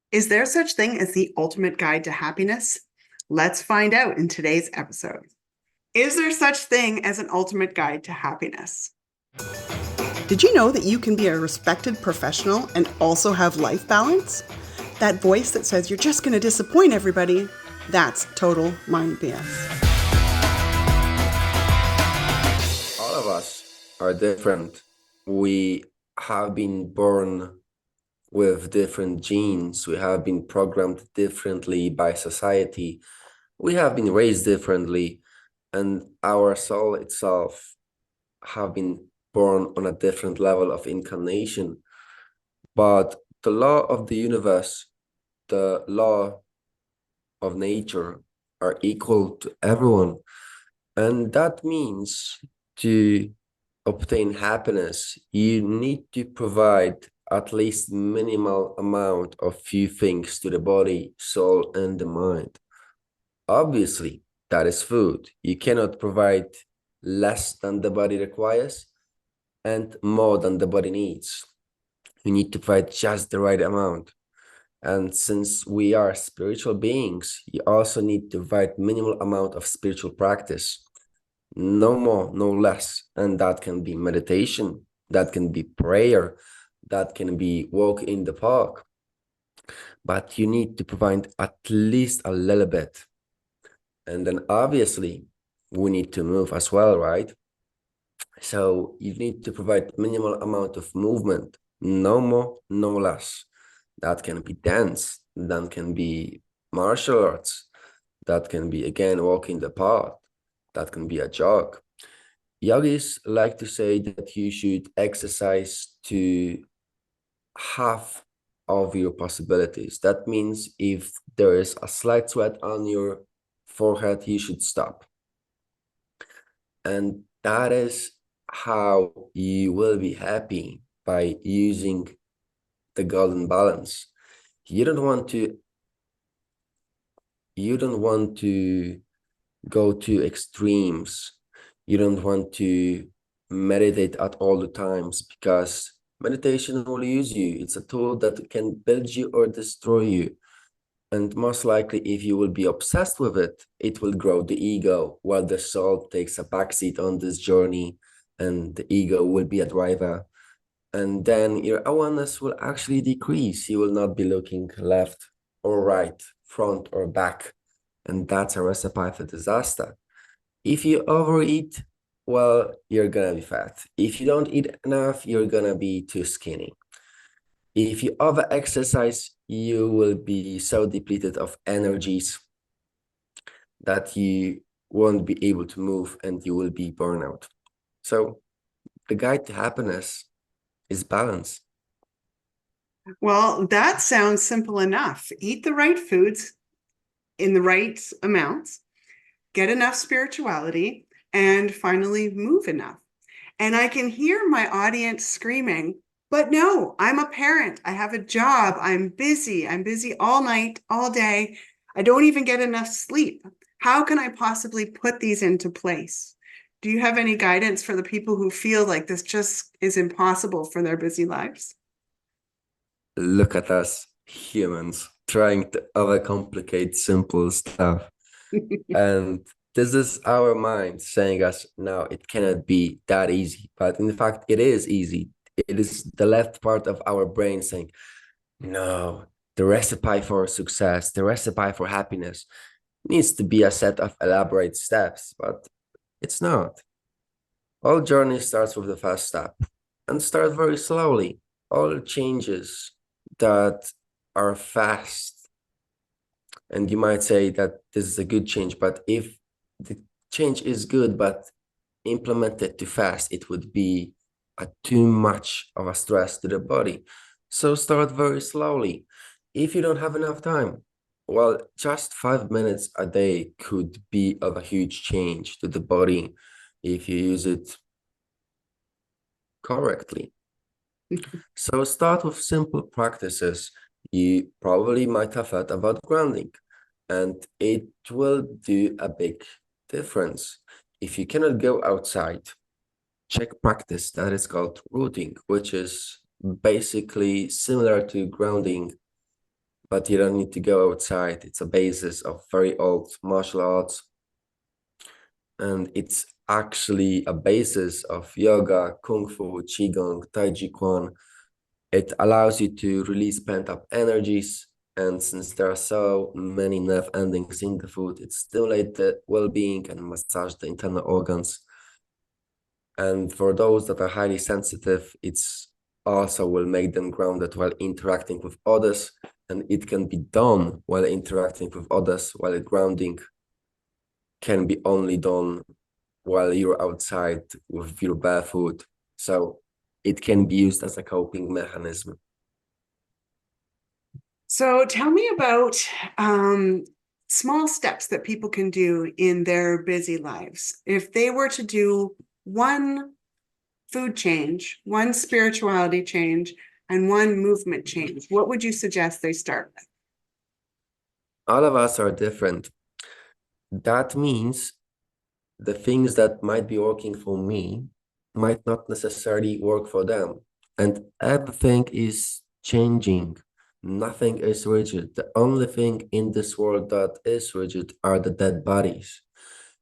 Is there such thing as the ultimate guide to happiness? Let's find out in today's episode. Is there such thing as an ultimate guide to happiness? Did you know that you can be a respected professional and also have life balance? That voice that says you're just going to disappoint everybody, that's total mind BS. All of us are different. We have been born with different genes. We have been programmed differently by society. We have been raised differently, and our soul itself have been born on a different level of incarnation. But the law of the universe, the law of nature are equal to everyone. And that means to obtain happiness, you need to provide at least minimal amount of few things to the body, soul, and the mind. Obviously, that is food. You cannot provide less than the body requires and more than the body needs. You need to provide just the right amount. And since we are spiritual beings, you also need to provide minimal amount of spiritual practice. No more, no less. And that can be meditation, that can be prayer, that can be walk in the park. But you need to provide at least a little bit. And then obviously we need to move as well, right? So you need to provide minimal amount of movement, no more, no less. That can be dance, that can be martial arts, that can be again walk in the park, that can be a jog. Yogis like to say that you should exercise to half of your possibilities. That means if there is a slight sweat on your forehead, you should stop. And that is how you will be happy, by using the golden balance. You don't want to go to extremes. You don't want to meditate at all the times, because meditation will use you. It's a tool that can build you or destroy you. And most likely, if you will be obsessed with it, it will grow the ego, while the soul takes a backseat on this journey, and the ego will be a driver. And then your awareness will actually decrease. You will not be looking left or right, front or back. And that's a recipe for disaster. If you overeat, well, you're gonna be fat. If you don't eat enough, you're gonna be too skinny. If you over-exercise, you will be so depleted of energies that you won't be able to move and you will be burnout. So the guide to happiness is balance. Well, that sounds simple enough. Eat the right foods in the right amounts, get enough spirituality, and finally move enough. And I can hear my audience screaming, but no, I'm a parent. I have a job. I'm busy. I'm busy all night, all day. I don't even get enough sleep. How can I possibly put these into place? Do you have any guidance for the people who feel like this just is impossible for their busy lives? Look at us humans trying to overcomplicate simple stuff. And this is our mind saying us, no, it cannot be that easy. But in fact, it is easy. It is the left part of our brain saying, no, the recipe for success, the recipe for happiness needs to be a set of elaborate steps, but it's not. All journey starts with the first step, and start very slowly. All changes that are fast, and you might say that this is a good change, but if the change is good but implemented too fast, it would be too much of a stress to the body. So start very slowly. If you don't have enough time, well, just 5 minutes a day could be of a huge change to the body if you use it correctly. So start with simple practices. You probably might have heard about grounding, and it will do a big difference. If you cannot go outside, check practice that is called rooting, which is basically similar to grounding, but you don't need to go outside. It's a basis of very old martial arts, and it's actually a basis of yoga, kung fu, qigong, tai chi chuan. It allows you to release pent-up energies, and since there are so many nerve endings in the food, it stimulates the well-being and massage the internal organs. And for those that are highly sensitive, it's also will make them grounded while interacting with others, and it can be done while interacting with others, while grounding can be only done while you're outside with your barefoot. So it can be used as a coping mechanism. So tell me about small steps that people can do in their busy lives. If they were to do one food change, one spirituality change, and one movement change, what would you suggest they start with? All of us are different. That means the things that might be working for me might not necessarily work for them. And everything is changing. Nothing is rigid. The only thing in this world that is rigid are the dead bodies.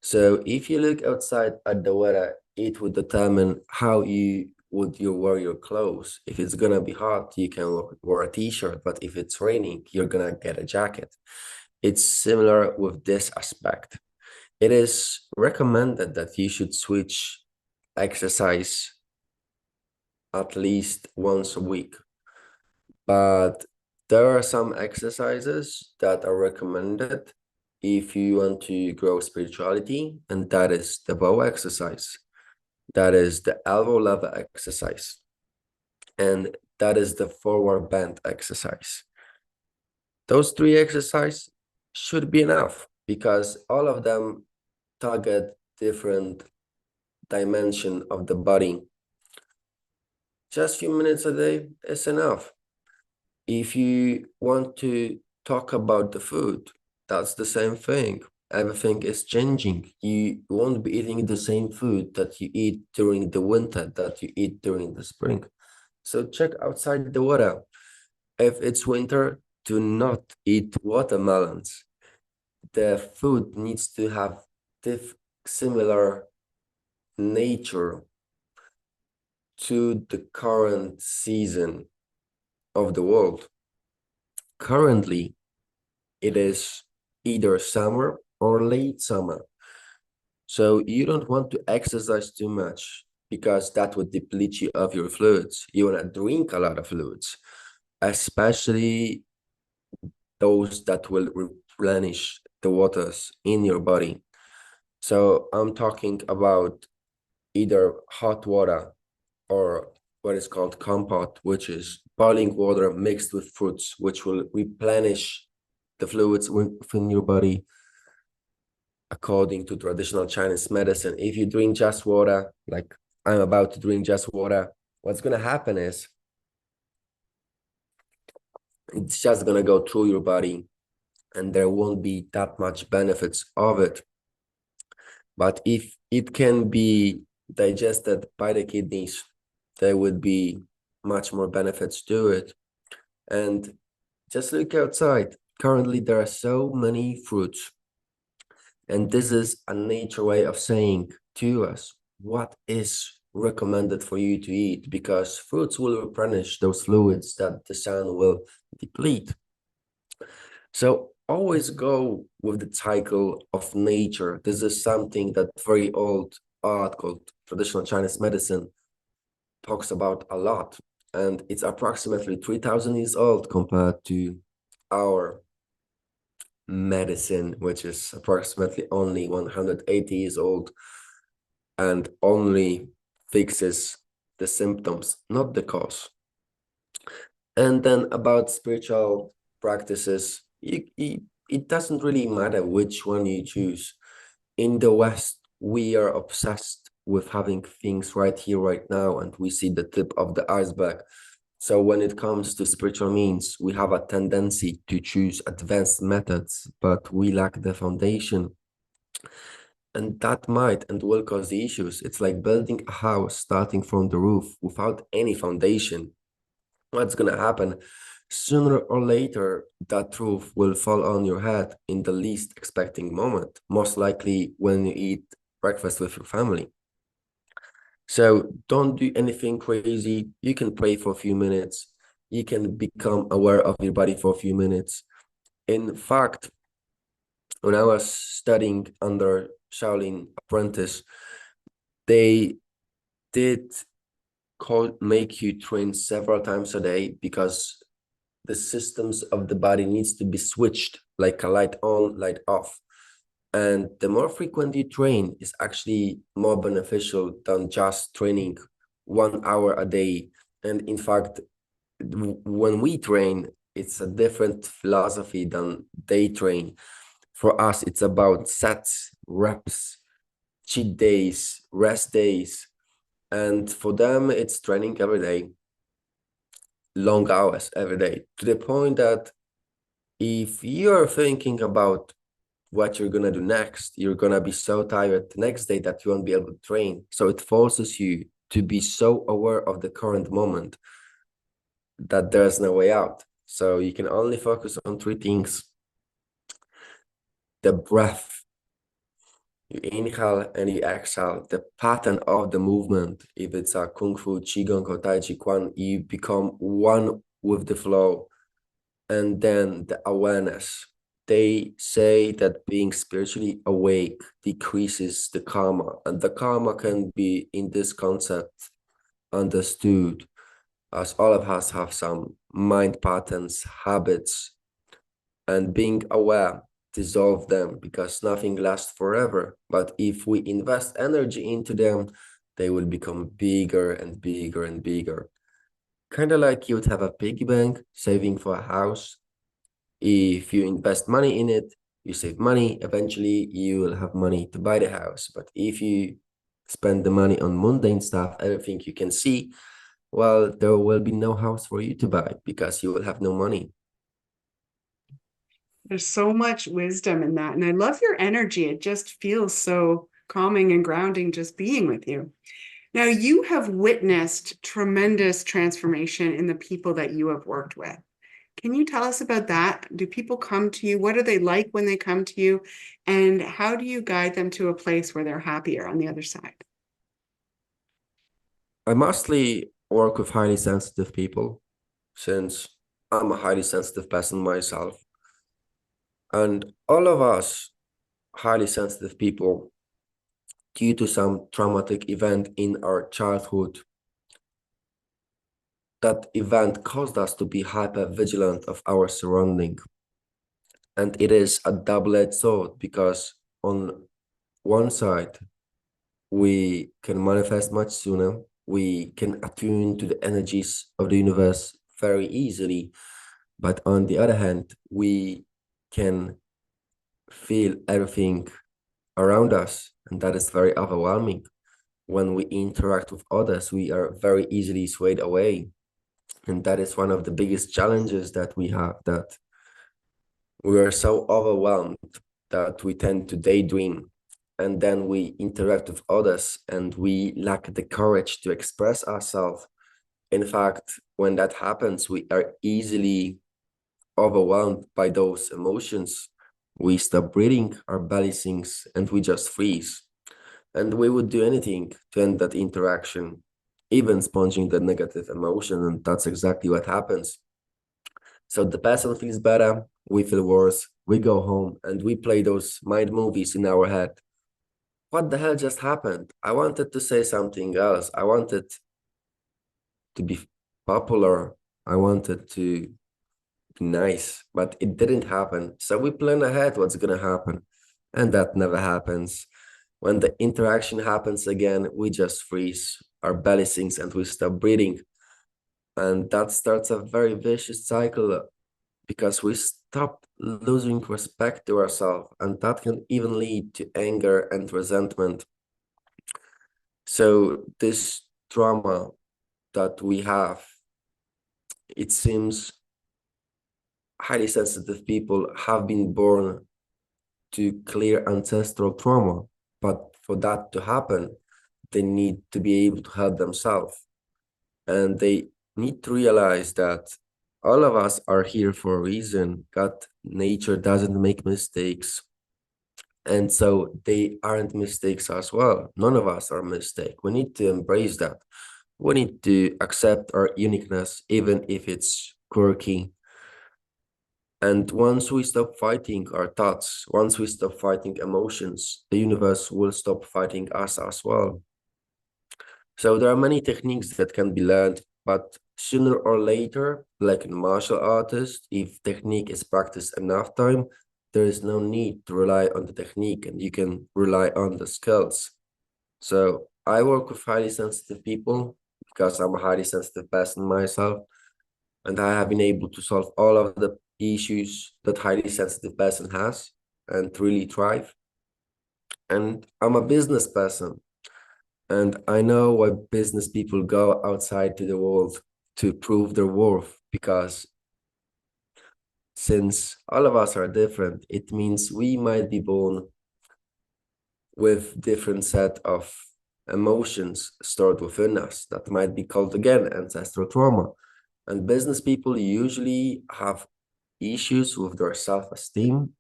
So if you look outside at the weather, it would determine how you wear your clothes. If it's gonna be hot, you can wear a t-shirt, but if it's raining, you're gonna get a jacket. It's similar with this aspect. It is recommended that you should switch exercise at least once a week, but there are some exercises that are recommended if you want to grow spirituality, and that is the bow exercise, that is the elbow level exercise, and that is the forward bend exercise. Those three exercises should be enough because all of them target different dimension of the body. Just a few minutes a day is enough. If you want to talk about the food, that's the same thing. Everything is changing. You won't be eating the same food that you eat during the winter that you eat during the spring. So check outside the weather. If it's winter, do not eat watermelons. The food needs to have similar nature to the current season of the world. Currently, it is either summer or late summer. So you don't want to exercise too much because that would deplete you of your fluids. You want to drink a lot of fluids, especially those that will replenish the waters in your body. So I'm talking about either hot water or what is called compote, which is boiling water mixed with fruits, which will replenish the fluids within your body according to traditional Chinese medicine. If you drink just water, like I'm about to drink just water, what's going to happen is it's just going to go through your body and there won't be that much benefits of it. But if it can be digested by the kidneys, there would be much more benefits to it. And just look outside. Currently, there are so many fruits. And this is a nature way of saying to us what is recommended for you to eat, because fruits will replenish those fluids that the sun will deplete. So always go with the cycle of nature. This is something that very old art called traditional Chinese medicine talks about a lot. And it's approximately 3,000 years old compared to our medicine, which is approximately only 180 years old and only fixes the symptoms, not the cause. And then about spiritual practices, it doesn't really matter which one you choose. In the West, we are obsessed with having things right here, right now, and we see the tip of the iceberg. So when it comes to spiritual means, we have a tendency to choose advanced methods, but we lack the foundation. And that might and will cause the issues. It's like building a house starting from the roof without any foundation. What's going to happen? Sooner or later, that truth will fall on your head in the least expecting moment, most likely when you eat breakfast with your family. So don't do anything crazy. You can pray for a few minutes. You can become aware of your body for a few minutes. In fact, when I was studying under Shaolin apprentice, they did make you train several times a day because the systems of the body needs to be switched like a light on, light off. And the more frequent you train is actually more beneficial than just training 1 hour a day. And in fact, when we train, it's a different philosophy than they train. For us, it's about sets, reps, cheat days, rest days. And for them, it's training every day, long hours every day, to the point that if you're thinking about what you're gonna do next, you're gonna be so tired the next day that you won't be able to train. So it forces you to be so aware of the current moment that there's no way out. So you can only focus on three things: the breath, you inhale and you exhale, the pattern of the movement. If it's a Kung Fu, Qigong, or Tai Chi Quan, you become one with the flow. And then the awareness. They say that being spiritually awake decreases the karma, and the karma can be in this concept understood as all of us have some mind patterns, habits, and being aware dissolve them because nothing lasts forever. But if we invest energy into them, they will become bigger and bigger and bigger. Kind of like you would have a piggy bank saving for a house. If you invest money in it, you save money, eventually you will have money to buy the house. But if you spend the money on mundane stuff, everything you can see, well, there will be no house for you to buy because you will have no money. There's so much wisdom in that. And I love your energy. It just feels so calming and grounding just being with you. Now, you have witnessed tremendous transformation in the people that you have worked with. Can you tell us about that? Do people come to you? What are they like when they come to you? And how do you guide them to a place where they're happier on the other side? I mostly work with highly sensitive people since I'm a highly sensitive person myself. And all of us highly sensitive people, due to some traumatic event in our childhood, that event caused us to be hyper vigilant of our surrounding. And it is a double-edged sword because on one side, we can manifest much sooner. We can attune to the energies of the universe very easily. But on the other hand, we can feel everything around us, and that is very overwhelming. When we interact with others, we are very easily swayed away. And that is one of the biggest challenges that we have, that we are so overwhelmed that we tend to daydream, and then we interact with others and we lack the courage to express ourselves. In fact, when that happens, we are easily overwhelmed by those emotions. We stop breathing, our belly sinks, and we just freeze. And we would do anything to end that interaction, even sponging the negative emotion, and that's exactly what happens. So the person feels better, we feel worse, we go home, and we play those mind movies in our head. What the hell just happened? I wanted to say something else. I wanted to be popular. I wanted to be nice, but it didn't happen. So we plan ahead what's gonna happen, and that never happens. When the interaction happens again, we just freeze, our belly sinks, and we stop breathing. And that starts a very vicious cycle because we stop losing respect to ourselves, and that can even lead to anger and resentment. So this trauma that we have, it seems highly sensitive people have been born to clear ancestral trauma, but for that to happen, they need to be able to help themselves, and they need to realize that All of us are here for a reason. God, nature doesn't make mistakes. And so they aren't mistakes as well. None of us are mistake. We need to embrace that. We need to accept our uniqueness, even if it's quirky. And once we stop fighting our thoughts, once we stop fighting emotions, the universe will stop fighting us as well. So there are many techniques that can be learned, but sooner or later, like in martial artists, if technique is practiced enough time, there is no need to rely on the technique and you can rely on the skills. So I work with highly sensitive people because I'm a highly sensitive person myself, and I have been able to solve all of the issues that highly sensitive person has and really thrive. And I'm a business person, and I know why business people go outside to the world to prove their worth, because since all of us are different, it means we might be born with different set of emotions stored within us that might be called again ancestral trauma. And business people usually have issues with their self-esteem.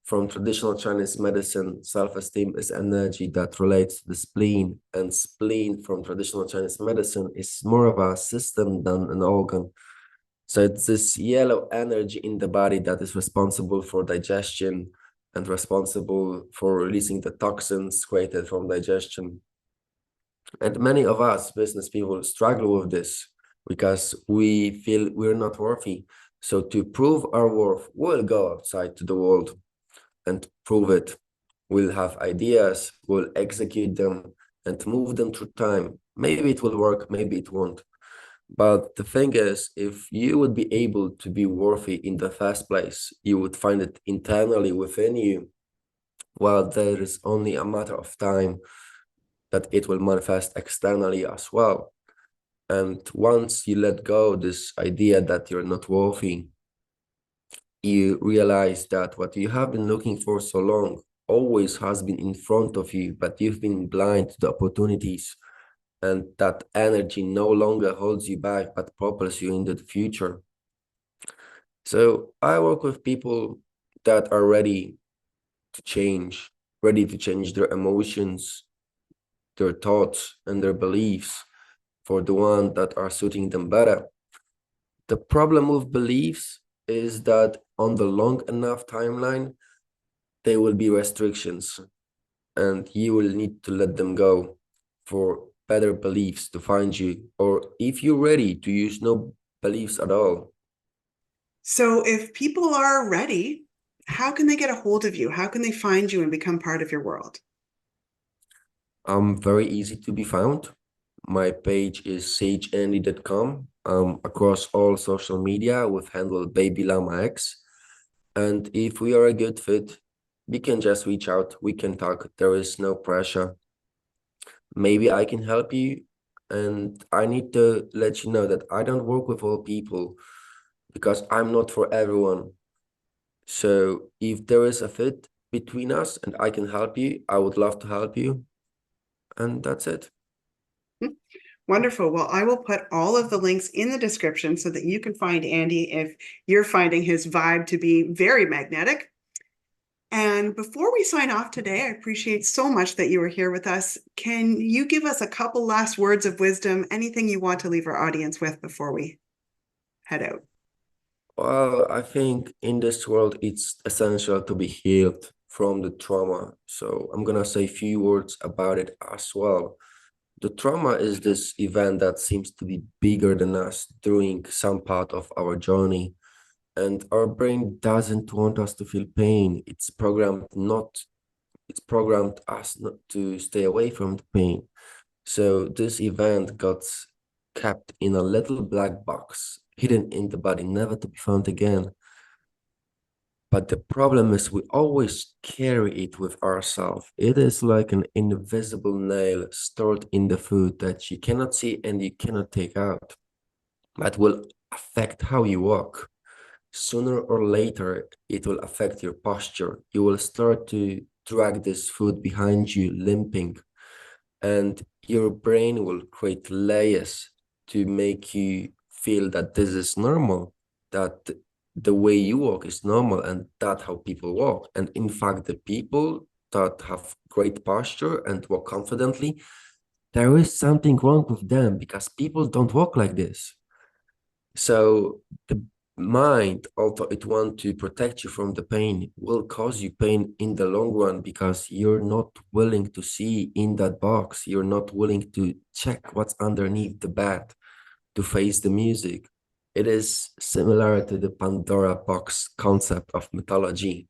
From traditional Chinese medicine, self-esteem is energy that relates to the spleen, and spleen from traditional Chinese medicine is more of a system than an organ. So it's this yellow energy in the body that is responsible for digestion and responsible for releasing the toxins created from digestion. And many of us business people struggle with this because we feel we're not worthy. So to prove our worth, we'll go outside to the world and prove it. We'll have ideas, we'll execute them and move them through time. Maybe it will work, maybe it won't. But the thing is, if you would be able to be worthy in the first place, you would find it internally within you. Well, there is only a matter of time that it will manifest externally as well. And once you let go this idea that you're not worthy, you realize that what you have been looking for so long always has been in front of you, but you've been blind to the opportunities. And that energy no longer holds you back, but propels you into the future. So I work with people that are ready to change their emotions, their thoughts, and their beliefs for the one that are suiting them better. The problem with beliefs is that on the long enough timeline, there will be restrictions and you will need to let them go for better beliefs to find you, or if you're ready to use no beliefs at all. So if people are ready, how can they get a hold of you? How can they find you and become part of your world? I'm very easy to be found. My page is sageandy.com. Across all social media with handle babylamax. And if we are a good fit, we can just reach out. We can talk. There is no pressure. Maybe I can help you. And I need to let you know that I don't work with all people because I'm not for everyone. So if there is a fit between us and I can help you, I would love to help you. And that's it. Wonderful. Well, I will put all of the links in the description so that you can find Andy if you're finding his vibe to be very magnetic. And before we sign off today, I appreciate so much that you were here with us. Can you give us a couple last words of wisdom, anything you want to leave our audience with before we head out? Well, I think in this world, it's essential to be healed from the trauma. So I'm gonna say a few words about it as well. The trauma is this event that seems to be bigger than us during some part of our journey. And our brain doesn't want us to feel pain. It's programmed us not to stay away from the pain. So this event got kept in a little black box, hidden in the body, never to be found again. But the problem is we always carry it with ourselves. It is like an invisible nail stored in the food that you cannot see and you cannot take out. That will affect how you walk. Sooner or later, it will affect your posture. You will start to drag this food behind you, limping, and your brain will create layers to make you feel that this is normal. that the way you walk is normal and that's how people walk. And in fact, the people that have great posture and walk confidently, there is something wrong with them because people don't walk like this. So the mind, although it wants to protect you from the pain, will cause you pain in the long run because you're not willing to see in that box. You're not willing to check what's underneath the bed, to face the music. It is similar to the Pandora box concept of mythology.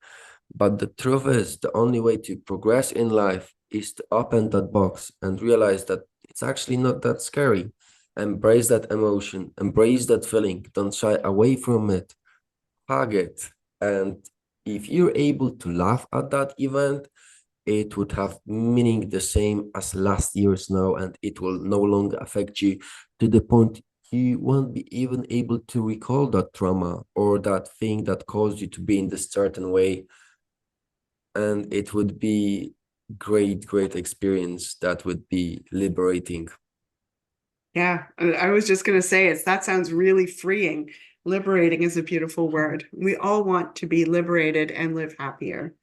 But the truth is, the only way to progress in life is to open that box and realize that it's actually not that scary. Embrace that emotion, embrace that feeling, don't shy away from it, hug it. And if you're able to laugh at that event, it would have meaning the same as last year's now, and it will no longer affect you to the point you won't be even able to recall that trauma or that thing that caused you to be in this certain way. And it would be great experience that would be liberating. Yeah, I was just going to say that sounds really freeing. Liberating is a beautiful word. We all want to be liberated and live happier.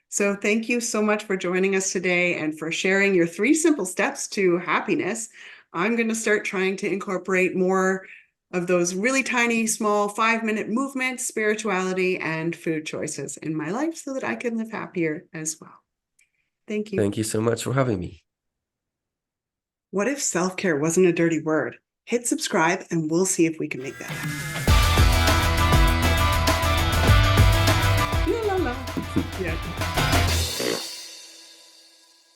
So thank you so much for joining us today and for sharing your 3 simple steps to happiness. I'm going to start trying to incorporate more of those really tiny, small 5-minute movements, spirituality, and food choices in my life so that I can live happier as well. Thank you. Thank you so much for having me. What if self-care wasn't a dirty word? Hit subscribe and we'll see if we can make that happen. La, la, la. Yeah.